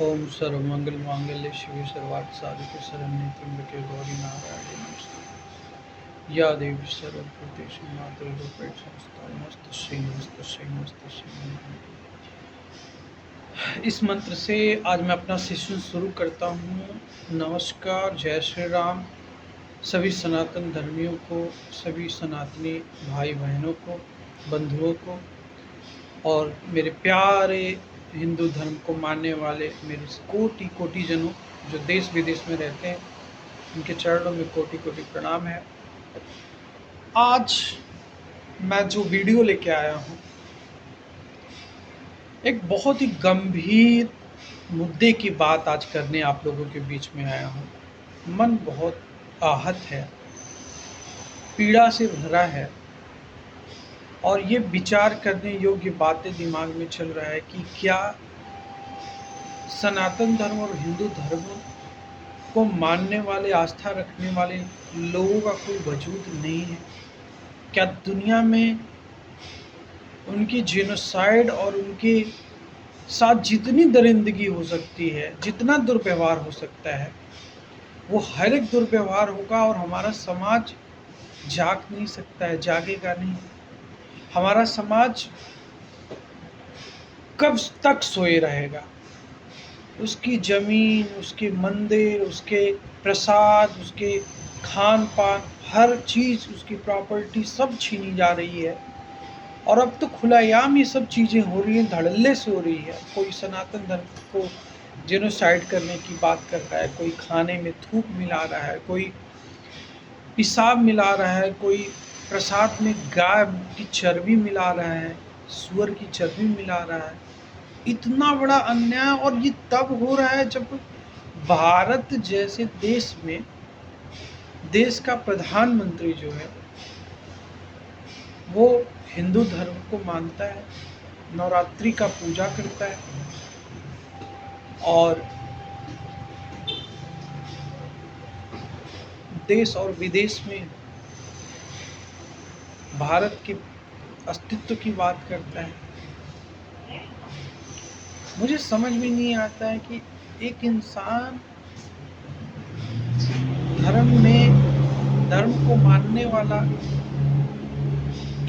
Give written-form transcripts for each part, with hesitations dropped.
ओम सर्वमंगल मांगल्य शिवे सर्वार्थ साधिके शरण्ये त्र्यंबके गौरी नारायणी नमस्ते। या देवी सर्वभूतेषु मातृरूपेण संस्था नमस्तस्यै नमस्तस्यै। इस मंत्र से आज मैं अपना सेशन शुरू करता हूँ। नमस्कार, जय श्री राम। सभी सनातन धर्मियों को, सभी सनातनी भाई बहनों को, बंधुओं को और मेरे प्यारे हिंदू धर्म को मानने वाले मेरे कोटि कोटि जनों जो देश विदेश में रहते हैं, उनके चरणों में कोटि कोटि प्रणाम है। आज मैं जो वीडियो लेके आया हूँ, एक बहुत ही गंभीर मुद्दे की बात आज करने आप लोगों के बीच में आया हूँ। मन बहुत आहत है, पीड़ा से भरा है और ये विचार करने योग्य बातें दिमाग में चल रहा है कि क्या सनातन धर्म और हिंदू धर्म को मानने वाले, आस्था रखने वाले लोगों का कोई वजूद नहीं है? क्या दुनिया में उनकी जेनोसाइड और उनके साथ जितनी दरिंदगी हो सकती है, जितना दुर्व्यवहार हो सकता है, वो हर एक दुर्व्यवहार होगा और हमारा समाज जाग नहीं सकता है, जागेगा नहीं। हमारा समाज कब तक सोए रहेगा? उसकी ज़मीन, उसके मंदिर, उसके प्रसाद, उसके खान पान, हर चीज़, उसकी प्रॉपर्टी सब छीनी जा रही है। और अब तो खुलेआम ये सब चीज़ें हो रही हैं, धड़ल्ले से हो रही है। कोई सनातन धर्म को जेनोसाइड करने की बात कर रहा है, कोई खाने में थूक मिला रहा है, कोई पेशाब मिला रहा है, कोई प्रसाद में गाय की चर्बी मिला रहा है, सूअर की चर्बी मिला रहा है। इतना बड़ा अन्याय, और ये तब हो रहा है जब भारत जैसे देश में देश का प्रधानमंत्री जो है वो हिंदू धर्म को मानता है, नवरात्रि का पूजा करता है और देश और विदेश में भारत के अस्तित्व की बात करता है। मुझे समझ में नहीं आता है कि एक इंसान धर्म को मानने वाला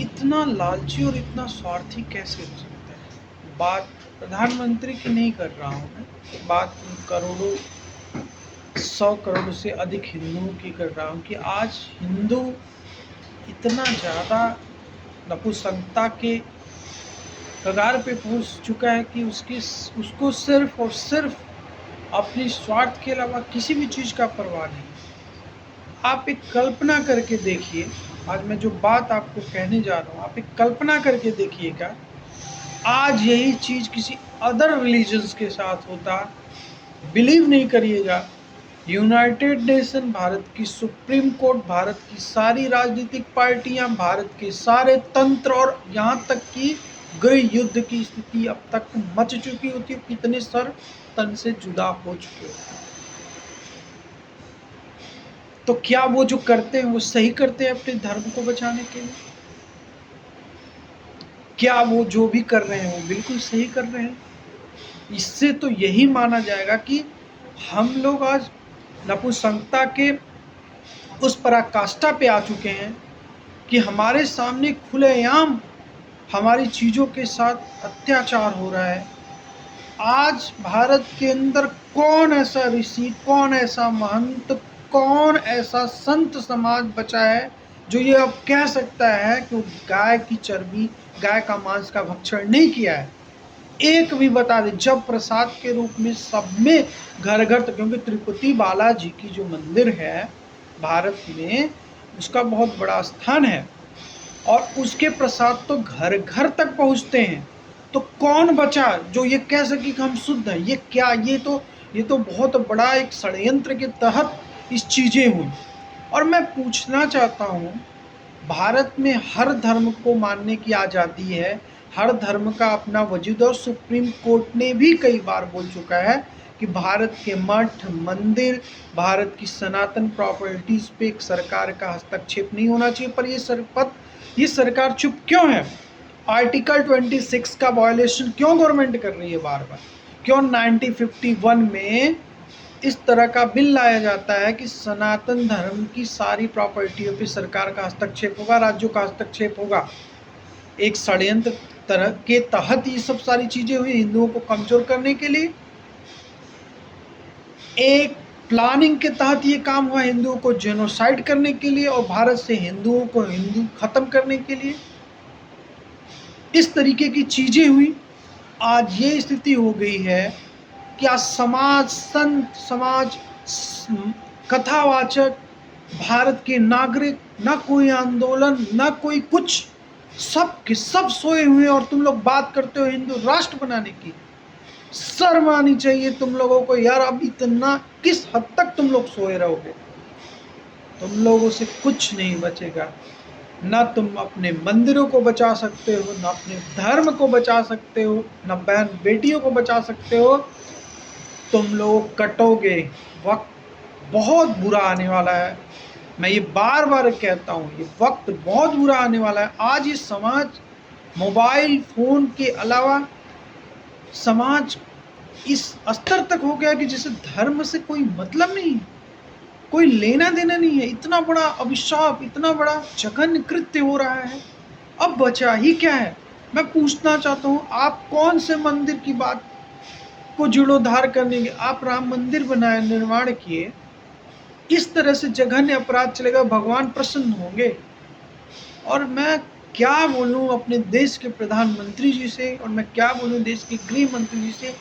इतना लालची और इतना स्वार्थी कैसे हो सकता है। बात प्रधानमंत्री की नहीं कर रहा हूँ मैं, बात करोड़ों, 100 करोड़ से अधिक हिंदुओं की कर रहा हूँ कि आज हिंदू इतना ज़्यादा नपुंसकता के कगार पे पहुँच चुका है कि उसको सिर्फ और सिर्फ अपने स्वार्थ के अलावा किसी भी चीज़ का परवाह नहीं। आप एक कल्पना करके देखिए, आज मैं जो बात आपको कहने जा रहा हूँ, आप एक कल्पना करके देखिएगा, आज यही चीज़ किसी अदर रिलीजन्स के साथ होता, बिलीव नहीं करिएगा। यूनाइटेड नेशन, भारत की सुप्रीम कोर्ट, भारत की सारी राजनीतिक पार्टियां, भारत के सारे तंत्र और यहाँ तक कि गृह युद्ध की स्थिति अब तक मच चुकी होती है, कितने सर तन से जुदा हो चुके होते हैं। तो क्या वो जो करते हैं वो सही करते हैं अपने धर्म को बचाने के लिए? क्या वो जो भी कर रहे हैं वो बिल्कुल सही कर रहे हैं? इससे तो यही माना जाएगा कि हम लोग आज नपुंसकता के उस पराकाष्ठा पे आ चुके हैं कि हमारे सामने खुलेआम हमारी चीज़ों के साथ अत्याचार हो रहा है। आज भारत के अंदर कौन ऐसा ऋषि, कौन ऐसा महंत, कौन ऐसा संत समाज बचा है जो ये अब कह सकता है कि गाय की चर्बी, गाय का मांस का भक्षण नहीं किया है? एक भी बता दे। जब प्रसाद के रूप में सब में घर घर तक, क्योंकि तिरुपति बालाजी की जो मंदिर है भारत में, उसका बहुत बड़ा स्थान है और उसके प्रसाद तो घर घर तक पहुंचते हैं। तो कौन बचा जो ये कह सके कि हम शुद्ध हैं? ये क्या, ये तो बहुत बड़ा एक षड्यंत्र के तहत इस चीज़ें हुई। और मैं पूछना चाहता हूँ, भारत में हर धर्म को मानने की आज़ादी है, हर धर्म का अपना वजूद, और सुप्रीम कोर्ट ने भी कई बार बोल चुका है कि भारत के मठ, मंदिर, भारत की सनातन प्रॉपर्टीज़ पे एक सरकार का हस्तक्षेप नहीं होना चाहिए। पर ये सरकार चुप क्यों है? आर्टिकल 26 का वायलेशन क्यों गवर्नमेंट कर रही है बार बार? क्यों 1951 में इस तरह का बिल लाया जाता है कि सनातन धर्म की सारी प्रॉपर्टियों पे सरकार का हस्तक्षेप होगा, राज्यों का हस्तक्षेप होगा। एक षड्यंत्र तरह के तहत ये सब सारी चीजें हुई हिंदुओं को कमजोर करने के लिए। एक प्लानिंग के तहत ये काम हुआ हिंदुओं को जेनोसाइड करने के लिए और भारत से हिंदुओं को हिंदू खत्म करने के लिए। इस तरीके की चीजें हुई। आज ये स्थिति हो गई है कि आज समाज, संत समाज, कथावाचक, भारत के नागरिक, ना कोई आंदोलन, ना कोई कुछ, सब के सब सोए हुए हैं और तुम लोग बात करते हो हिंदू राष्ट्र बनाने की। शर्म आनी चाहिए तुम लोगों को यार। अब इतना किस हद तक तुम लोग सोए रहोगे? तुम लोगों से कुछ नहीं बचेगा। ना तुम अपने मंदिरों को बचा सकते हो, ना अपने धर्म को बचा सकते हो, ना बहन बेटियों को बचा सकते हो। तुम लोग कटोगे। वक्त बहुत बुरा आने वाला है। मैं ये बार बार कहता हूँ, ये वक्त बहुत बुरा आने वाला है। आज ये समाज मोबाइल फोन के अलावा समाज इस स्तर तक हो गया कि जैसे धर्म से कोई मतलब नहीं है, कोई लेना देना नहीं है। इतना बड़ा अभिशाप, इतना बड़ा जघन्य कृत्य हो रहा है। अब बचा ही क्या है? मैं पूछना चाहता हूँ, आप कौन से मंदिर की बात को जीर्णोद्धार करने के? आप राम मंदिर बनाए, निर्माण किए, इस तरह से जघन्य अपराध चलेगा, भगवान प्रसन्न होंगे? और मैं क्या बोलूं अपने देश के प्रधानमंत्री जी से, और मैं क्या बोलूं देश के गृह मंत्री जी से।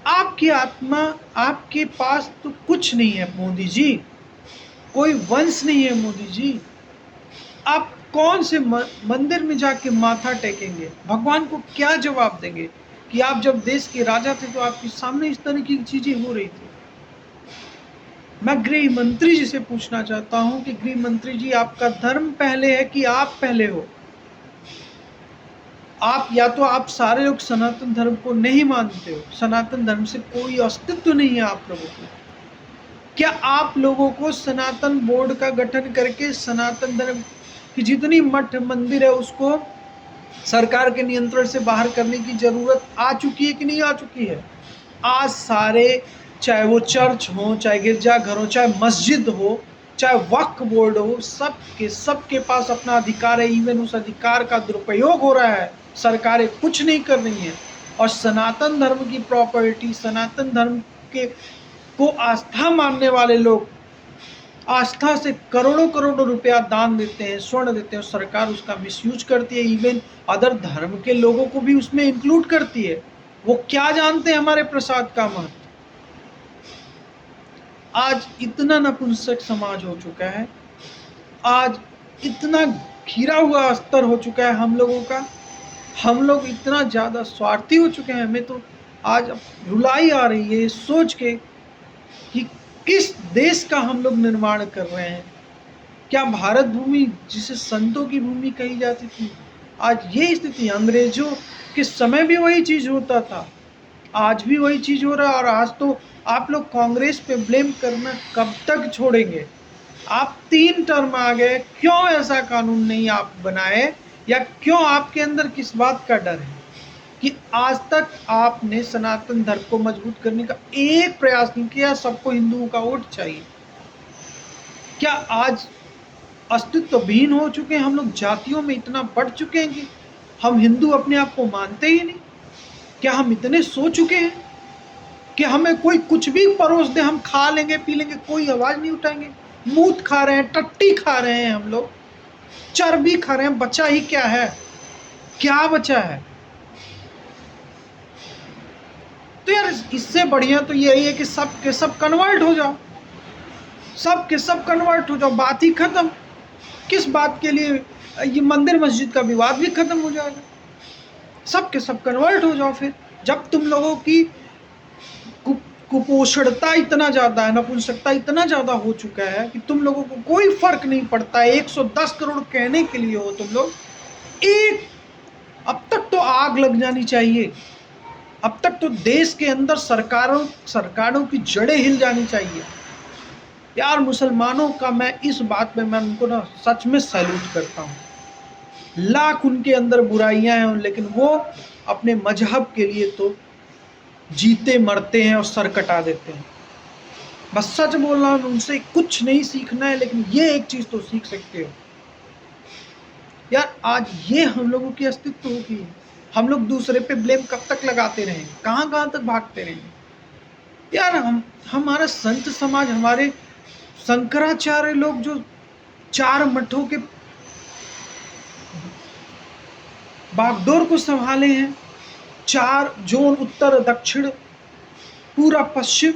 आपकी आत्मा, आपके पास तो कुछ नहीं है मोदी जी, कोई वंश नहीं है मोदी जी। आप कौन से मंदिर में जाके माथा टेकेंगे? भगवान को क्या जवाब देंगे कि आप जब देश के राजा थे तो आपके सामने इस तरह की चीजें हो रही थी? मैं गृह मंत्री जी से पूछना चाहता हूं कि गृह मंत्री जी, आपका धर्म पहले है कि आप पहले हो? आप या तो आप सारे लोग सनातन धर्म को नहीं मानते हो, सनातन धर्म से कोई अस्तित्व नहीं है आप लोगों को। क्या आप लोगों को सनातन बोर्ड का गठन करके सनातन धर्म की जितनी मठ मंदिर है उसको सरकार के नियंत्रण से बाहर करने की जरूरत आ चुकी है कि नहीं आ चुकी है? आज सारे, चाहे वो चर्च हो, चाहे गिरजाघर हो, चाहे मस्जिद हो, चाहे वक्फ बोर्ड हो, सबके पास अपना अधिकार है। इवन उस अधिकार का दुरुपयोग हो रहा है, सरकारें कुछ नहीं कर रही हैं। और सनातन धर्म की प्रॉपर्टी, सनातन धर्म के को आस्था मानने वाले लोग आस्था से करोड़ों करोड़ों रुपया दान देते हैं, स्वर्ण देते हैं, और सरकार उसका मिसयूज करती है। इवन अदर धर्म के लोगों को भी उसमें इंक्लूड करती है। वो क्या जानते हैं हमारे प्रसाद का महत्व? आज इतना नपुंसक समाज हो चुका है, आज इतना घिरा हुआ स्तर हो चुका है हम लोगों का, हम लोग इतना ज़्यादा स्वार्थी हो चुके हैं। हमें तो आज रुलाई आ रही है सोच के कि किस देश का हम लोग निर्माण कर रहे हैं। क्या भारत भूमि, जिसे संतों की भूमि कही जाती थी, आज ये स्थिति? अंग्रेजों के समय भी वही चीज़ होता था, आज भी वही चीज़ हो रहा है। और आज तो आप लोग कांग्रेस पे ब्लेम करना कब तक छोड़ेंगे? आप 3 टर्म आ गए, क्यों ऐसा कानून नहीं आप बनाए? या क्यों आपके अंदर किस बात का डर है कि आज तक आपने सनातन धर्म को मजबूत करने का एक प्रयास नहीं किया? सबको हिंदुओं का वोट चाहिए। क्या आज अस्तित्व विहीन हो चुके हैं हम लोग? जातियों में इतना बढ़ चुके हैं कि हम हिंदू अपने आप को मानते ही नहीं? क्या हम इतने सो चुके हैं कि हमें कोई कुछ भी परोस दे, हम खा लेंगे, पी लेंगे, कोई आवाज नहीं उठाएंगे? मूत खा रहे हैं, टट्टी खा रहे हैं, हम लोग चर्बी खा रहे हैं। बचा ही क्या है? क्या बचा है? तो यार इससे बढ़िया तो यही है कि सब के सब कन्वर्ट हो जाओ, सब के सब कन्वर्ट हो जाओ, बात ही खत्म। किस बात के लिए ये मंदिर मस्जिद का विवाद भी खत्म हो जाएगा। सब के सब कन्वर्ट हो जाओ। फिर जब तुम लोगों की कुपोषणता इतना ज्यादा है, नपुंसकता इतना ज्यादा हो चुका है कि तुम लोगों को कोई फर्क नहीं पड़ता है। 110 करोड़ कहने के लिए हो तुम लोग। एक अब तक तो आग लग जानी चाहिए। अब तक तो देश के अंदर सरकारों की जड़ें हिल जानी चाहिए। यार मुसलमानों का मैं इस बात में, मैं उनको ना सच में सैल्यूट करता हूँ। लाख उनके अंदर बुराइयां हैं, लेकिन वो अपने मजहब के लिए तो जीते मरते हैं और सर कटा देते हैं। बस सच बोल रहा हूं, उनसे कुछ नहीं सीखना है, लेकिन ये एक चीज तो सीख सकते हो यार, आज ये हम लोगों की अस्तित्व होगी। हम लोग दूसरे पे ब्लेम कब तक लगाते रहेंगे, कहां कहां तक भागते रहेंगे यार। हमारा संत समाज, हमारे शंकराचार्य लोग जो 4 मठों के बागडोर को संभाले हैं, 4 जोन, उत्तर दक्षिण पूरा पश्चिम,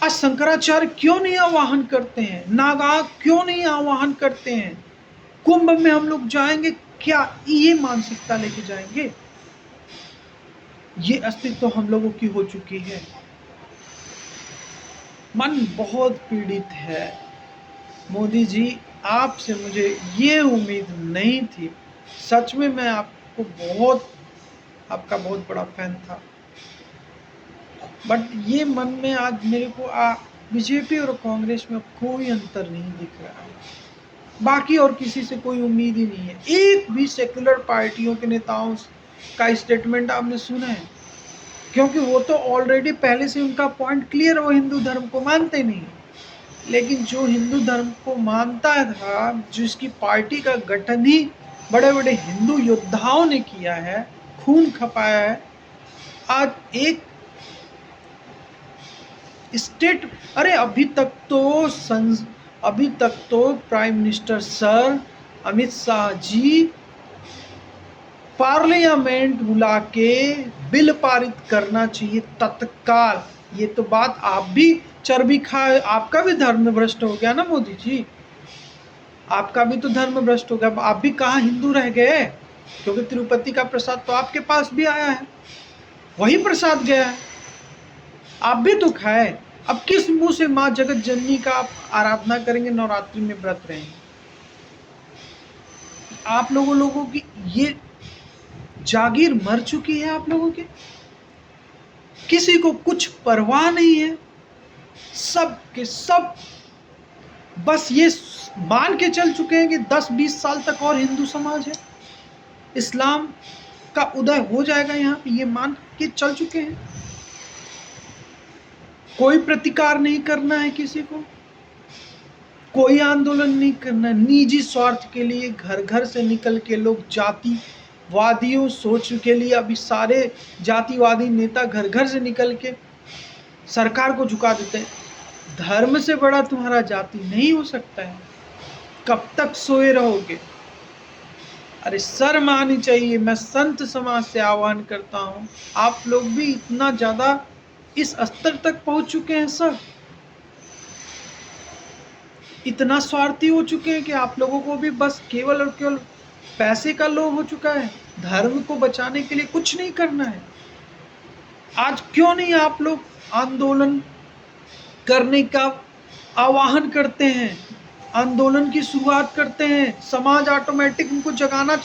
आज शंकराचार्य क्यों नहीं आवाहन करते हैं, नागा क्यों नहीं आवाहन करते हैं? कुंभ में हम लोग जाएंगे, क्या ये मानसिकता लेके जाएंगे? ये अस्तित्व हम लोगों की हो चुकी है। मन बहुत पीड़ित है मोदी जी, आपसे मुझे ये उम्मीद नहीं थी। सच में मैं आपको आपका बहुत बड़ा फैन था, बट ये मन में आज मेरे को बीजेपी और कांग्रेस में कोई अंतर नहीं दिख रहा है। बाकी और किसी से कोई उम्मीद ही नहीं है। एक भी सेक्युलर पार्टियों के नेताओं का स्टेटमेंट आपने सुना है? क्योंकि वो तो ऑलरेडी पहले से उनका पॉइंट क्लियर, वो हिंदू धर्म को मानते नहीं। लेकिन जो हिंदू धर्म को मानता था, जिसकी पार्टी का गठन ही बड़े बड़े हिंदू योद्धाओं ने किया है, खून खपाया है, आज एक स्टेट, अरे अभी तक तो prime minister sir Amit Shah ji parliament बुला के बिल पारित करना चाहिए तत्काल। ये तो बात आप भी चर्बी खाए, आपका भी धर्म भ्रष्ट हो गया ना मोदी जी, आपका भी तो धर्म भ्रष्ट हो गया। आप भी कहाँ हिंदू रह गए? क्योंकि तिरुपति का प्रसाद तो आपके पास भी आया है, वही प्रसाद गया है, आप भी तो खाए। अब किस मुंह से माँ जगत जननी का आप आराधना करेंगे, नवरात्रि में व्रत रहेंगे? आप लोगों की ये जागीर मर चुकी है। आप लोगों के किसी को कुछ परवाह नहीं है, सब के सब बस ये मान के चल चुके हैं कि 10-20 साल तक और हिंदू समाज है, इस्लाम का उदय हो जाएगा यहाँ पे, ये मान के चल चुके हैं। कोई प्रतिकार नहीं करना है किसी को, कोई आंदोलन नहीं करना है। निजी स्वार्थ के लिए घर घर से निकल के लोग जातिवादियों सोच के लिए, अभी सारे जातिवादी नेता घर घर से निकल के सरकार को झुका देते हैं। धर्म से बड़ा तुम्हारा जाति नहीं हो सकता है, कब तक सोए रहोगे? अरे शर्म आनी चाहिए। मैं संत समाज से आह्वान करता हूँ, आप लोग भी इतना ज्यादा इस स्तर तक पहुंच चुके हैं सर, इतना स्वार्थी हो चुके हैं कि आप लोगों को भी बस केवल और केवल पैसे का लोभ हो चुका है, धर्म को बचाने के लिए कुछ नहीं करना है। आज क्यों नहीं आप लोग आंदोलन करने का आह्वान करते हैं, आंदोलन की शुरुआत करते हैं? समाज ऑटोमेटिक उनको जगाना।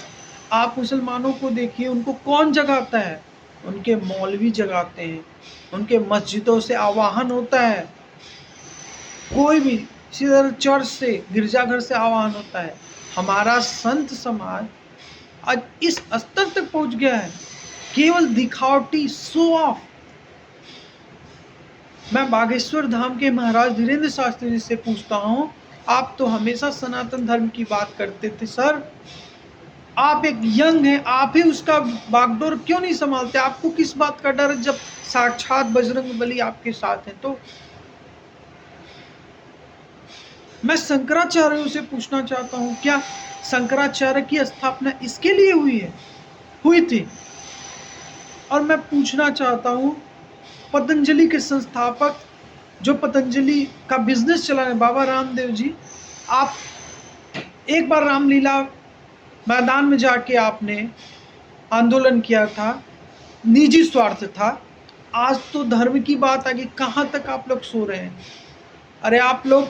आप मुसलमानों को देखिए, उनको कौन जगाता है? उनके मौलवी जगाते हैं, उनके मस्जिदों से आह्वान होता है, कोई भी सीधा चर्च से, गिरजाघर से आह्वान होता है। हमारा संत समाज आज इस स्तर तक पहुंच गया है, केवल दिखावटी, शो ऑफ। मैं बागेश्वर धाम के महाराज धीरेन्द्र शास्त्री जी से पूछता हूं, आप तो हमेशा सनातन धर्म की बात करते थे सर, आप एक यंग हैं, आप ही उसका बागडोर क्यों नहीं संभालते? आपको किस बात का डर है जब साक्षात बजरंग बली आपके साथ हैं? तो मैं शंकराचार्यों से पूछना चाहता हूं, क्या शंकराचार्य की स्थापना इसके लिए हुई थी? और मैं पूछना चाहता हूं, पतंजलि के संस्थापक, जो पतंजलि का बिजनेस चला रहे बाबा रामदेव जी, आप एक बार रामलीला मैदान में जाके आपने आंदोलन किया था, निजी स्वार्थ था। आज तो धर्म की बात आ गई, कहाँ तक आप लोग सो रहे हैं? अरे आप लोग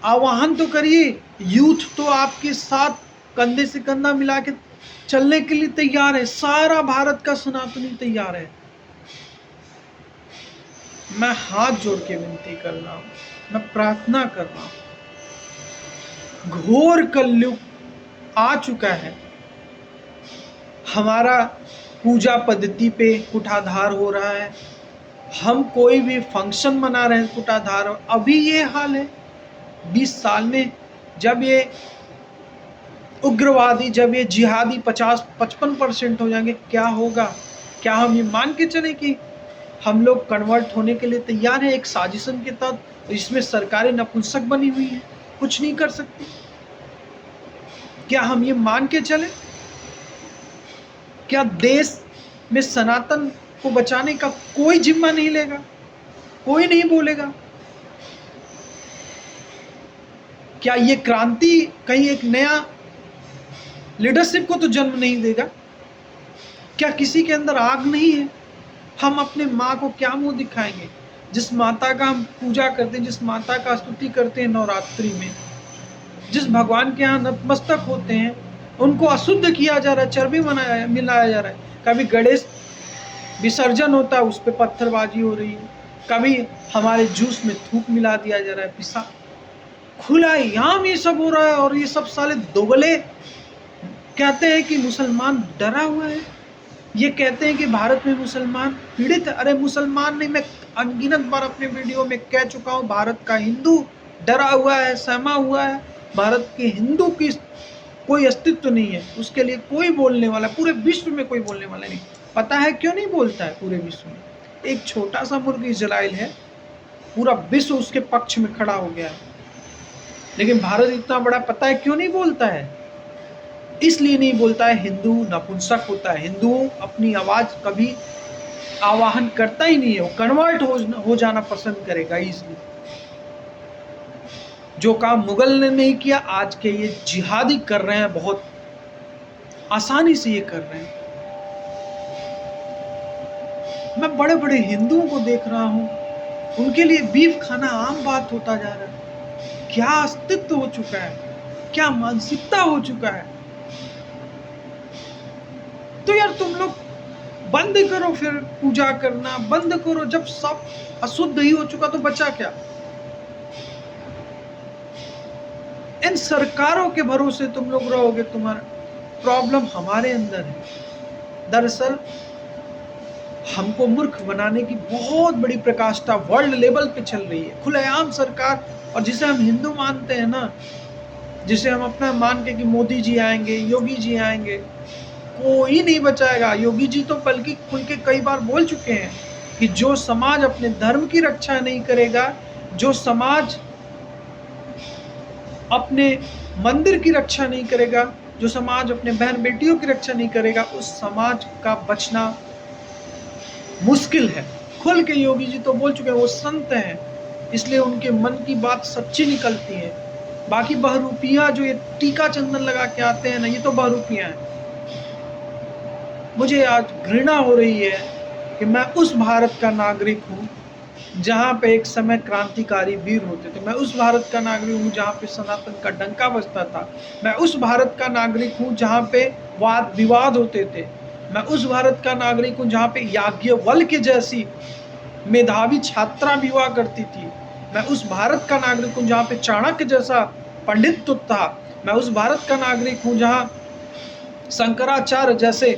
आह्वान तो करिए, यूथ तो आपके साथ कंधे से कंधा मिला के चलने के लिए तैयार है, सारा भारत का सनातनी तैयार है। मैं हाथ जोड़ के विनती कर रहा हूं, मैं प्रार्थना कर रहा हूं, घोर कलयुग आ चुका है। हमारा पूजा पद्धति पे कुठाधार हो रहा है, हम कोई भी फंक्शन मना रहे हैं कुठाधार। अभी ये हाल है, 20 साल में जब ये उग्रवादी, जब ये जिहादी 50-55% हो जाएंगे, क्या होगा? क्या हम ये मान के चले कि हम लोग कन्वर्ट होने के लिए तैयार हैं एक साजिशन के तहत, इसमें सरकारें नपुंसक बनी हुई हैं, कुछ नहीं कर सकती? क्या हम ये मान के चले? क्या देश में सनातन को बचाने का कोई जिम्मा नहीं लेगा? कोई नहीं बोलेगा? क्या ये क्रांति कहीं एक नया लीडरशिप को तो जन्म नहीं देगा? क्या किसी के अंदर आग नहीं है? हम अपने माँ को क्या मुंह दिखाएंगे? जिस माता का हम पूजा करते हैं, जिस माता का स्तुति करते हैं नवरात्रि में, जिस भगवान के यहाँ नतमस्तक होते हैं, उनको अशुद्ध किया जा रहा है, चर्बी मिलाया जा रहा है। कभी गणेश विसर्जन होता है, उस पर पत्थरबाजी हो रही है, कभी हमारे जूस में थूक मिला दिया जा रहा है, पिसा खुला यहाँ ये सब हो रहा है। और ये सब साले दोगले कहते हैं कि मुसलमान डरा हुआ है, ये कहते हैं कि भारत में मुसलमान पीड़ित है। अरे मुसलमान नहीं, मैं अनगिनत बार अपने वीडियो में कह चुका हूँ, भारत का हिंदू डरा हुआ है, सहमा हुआ है। भारत के हिंदू की कोई अस्तित्व नहीं है, उसके लिए कोई बोलने वाला, पूरे विश्व में कोई बोलने वाला नहीं। पता है क्यों नहीं बोलता है पूरे विश्व में? एक छोटा सा मुल्क इजराइल है, पूरा विश्व उसके पक्ष में खड़ा हो गया है, लेकिन भारत इतना बड़ा, पता है क्यों नहीं बोलता है? इसलिए नहीं बोलता है, हिंदू नपुंसक होता है। हिंदू अपनी आवाज कभी आवाहन करता ही नहीं है, वो कन्वर्ट हो जाना पसंद करेगा। इसलिए जो काम मुगल ने नहीं किया, आज के ये जिहादी कर रहे हैं, बहुत आसानी से ये कर रहे हैं। मैं बड़े बड़े हिंदुओं को देख रहा हूं, उनके लिए बीफ खाना आम बात होता जा रहा है। क्या अस्तित्व हो चुका है, क्या मानसिकता हो चुका है। तो यार तुम लोग बंद करो, फिर पूजा करना बंद करो। जब सब अशुद्ध ही हो चुका तो बचा क्या? इन सरकारों के भरोसे तुम लोग रहोगे, तुम्हारा प्रॉब्लम हमारे अंदर है। दरअसल हमको मूर्ख बनाने की बहुत बड़ी प्रकाष्ठा वर्ल्ड लेवल पे चल रही है, खुलेआम सरकार। और जिसे हम हिंदू मानते हैं ना, जिसे हम अपना मान के कि मोदी जी आएंगे, योगी जी आएंगे, कोई नहीं बचाएगा। योगी जी तो बल्कि खुल के कई बार बोल चुके हैं कि जो समाज अपने धर्म की रक्षा नहीं करेगा, जो समाज अपने मंदिर की रक्षा नहीं करेगा, जो समाज अपने बहन बेटियों की रक्षा नहीं करेगा, उस समाज का बचना मुश्किल है। खुल के योगी जी तो बोल चुके हैं, वो संत हैं, इसलिए उनके मन की बात सच्ची निकलती है। बाकी बहरूपियां जो ये टीका चंदन लगा के आते हैं ना, ये तो बहरूपियां हैं। मुझे आज घृणा हो रही है कि मैं उस भारत का नागरिक हूँ जहाँ पे एक समय क्रांतिकारी वीर होते थे। मैं उस भारत का नागरिक हूँ जहाँ पे सनातन का डंका बजता था। मैं उस भारत का नागरिक हूँ जहाँ पे वाद विवाद होते थे। मैं उस भारत का नागरिक हूँ जहाँ पे याज्ञवल्क्य जैसी मेधावी छात्रा विवाह करती थी। मैं उस भारत का नागरिक हूँ जहाँ पे चाणक्य जैसा पंडित था। मैं उस भारत का नागरिक हूँ जहाँ शंकराचार्य जैसे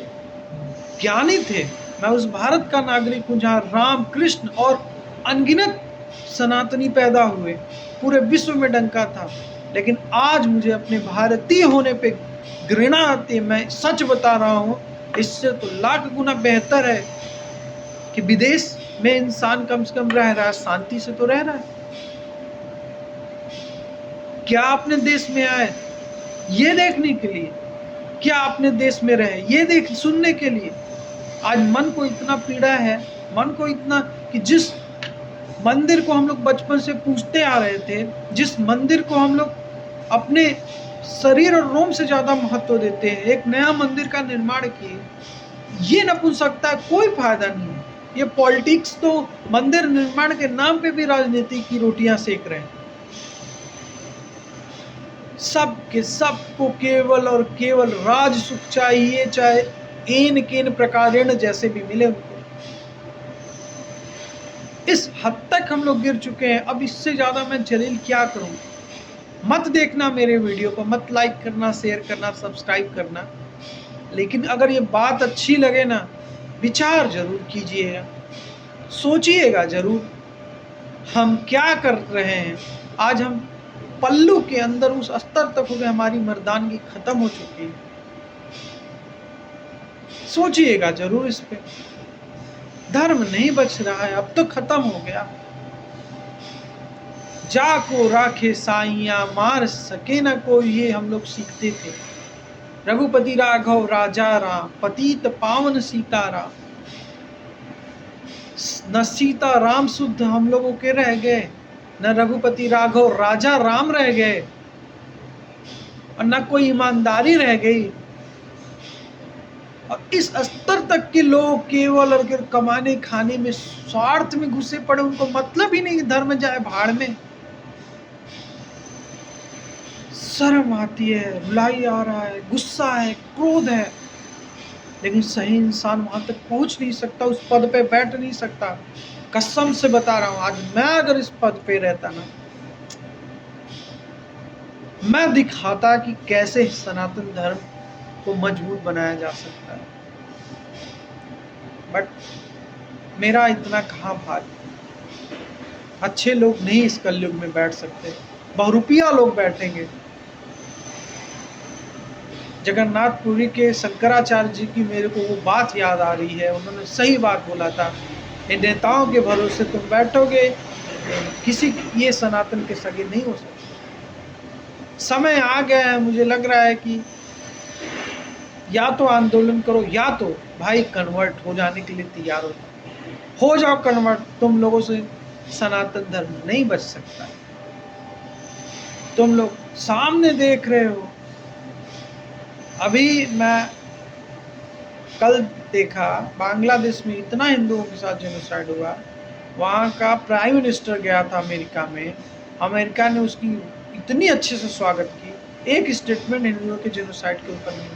ज्ञानी थे। मैं उस भारत का नागरिक हूँ जहाँ राम, कृष्ण और अनगिनत सनातनी पैदा हुए, पूरे विश्व में डंका था। लेकिन आज मुझे अपने भारतीय होने पे घृणा आती है। मैं सच बता रहा हूँ, इससे तो लाख गुना बेहतर है कि विदेश में इंसान कम से कम रह रहा है, शांति से तो रह रहा है। क्या अपने देश में आए ये देखने के लिए? क्या अपने देश में रहे ये सुनने के लिए? आज मन को इतना पीड़ा है, मन को इतना, कि जिस मंदिर को हम लोग बचपन से पूजते आ रहे थे, जिस मंदिर को हम लोग अपने शरीर और रोम से ज्यादा महत्व देते हैं, एक नया मंदिर का निर्माण किए, ये नपुंसकता कोई फायदा नहीं है। ये पॉलिटिक्स तो मंदिर निर्माण के नाम पे भी राजनीति की रोटियां सेक रहे हैं। सबको केवल और केवल राज सुख चाहिए, चाहे एन केन प्रकारेण जैसे भी मिले उनको। इस हद तक हम लोग गिर चुके हैं, अब इससे ज्यादा मैं जलील क्या करूं। मत देखना मेरे वीडियो को, मत लाइक करना, शेयर करना, सब्सक्राइब करना। लेकिन अगर ये बात अच्छी लगे ना विचार जरूर कीजिएगा, सोचिएगा जरूर हम क्या कर रहे हैं। आज हम पल्लू के अंदर उस स्तर तक हो गए, हमारी मर्दानगी खत्म हो चुकी है। सोचिएगा जरूर इस पे। धर्म नहीं बच रहा है, अब तो खत्म हो गया। जाको राखे साइया मार सके न कोई, ये हम लोग सीखते थे। रघुपति राघव राजा राम, पतित पावन सीताराम। न सीता राम शुद्ध हम लोगों के रह गए, न रघुपति राघव राजा राम रह गए, और न कोई ईमानदारी रह गई। और इस स्तर तक के लोग केवल और केवल कमाने खाने में स्वार्थ में घुसे पड़े, उनको मतलब ही नहीं धर्म जाए भाड़ में। शर्म आती है, रुलाई आ रहा है, गुस्सा है, क्रोध है, लेकिन सही इंसान वहां तक पहुंच नहीं सकता, उस पद पे बैठ नहीं सकता। कसम से बता रहा हूं, आज मैं अगर इस पद पे रहता ना, मैं दिखाता कि कैसे सनातन धर्म को मजबूत बनाया जा सकता है। बट मेरा इतना कहाँ भाग्य। अच्छे लोग नहीं इस कलयुग में बैठ सकते, बहुरूपिया लोग बैठेंगे। जगन्नाथपुरी के शंकराचार्य जी की मेरे को वो बात याद आ रही है, उन्होंने सही बात बोला था, इन नेताओं के भरोसे तुम बैठोगे, किसी ये सनातन के सगे नहीं हो सकते। समय आ गया है, मुझे लग रहा है कि या तो आंदोलन करो, या तो भाई कन्वर्ट हो जाने के लिए तैयार हो जाओ कन्वर्ट। तुम लोगों से सनातन धर्म नहीं बच सकता। तुम लोग सामने देख रहे हो, अभी मैं कल देखा बांग्लादेश में इतना हिंदुओं के साथ जेनोसाइड हुआ, वहाँ का प्राइम मिनिस्टर गया था अमेरिका में, अमेरिका ने उसकी इतनी अच्छे से स्वागत की, एक स्टेटमेंट हिंदुओं के जेनोसाइड के ऊपर नहीं,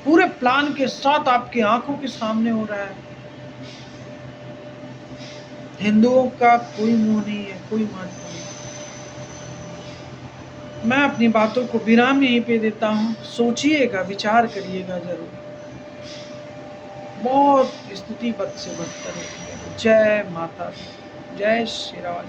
पूरे प्लान के साथ आपकी आंखों के सामने हो रहा है। हिंदुओं का कोई मुंह नहीं है, कोई महत्व नहीं। मैं अपनी बातों को विराम यहीं पे देता हूँ। सोचिएगा, विचार करिएगा जरूर। बहुत स्थिति बद से बदतर होती है। जय माता दी, जय श्री राम।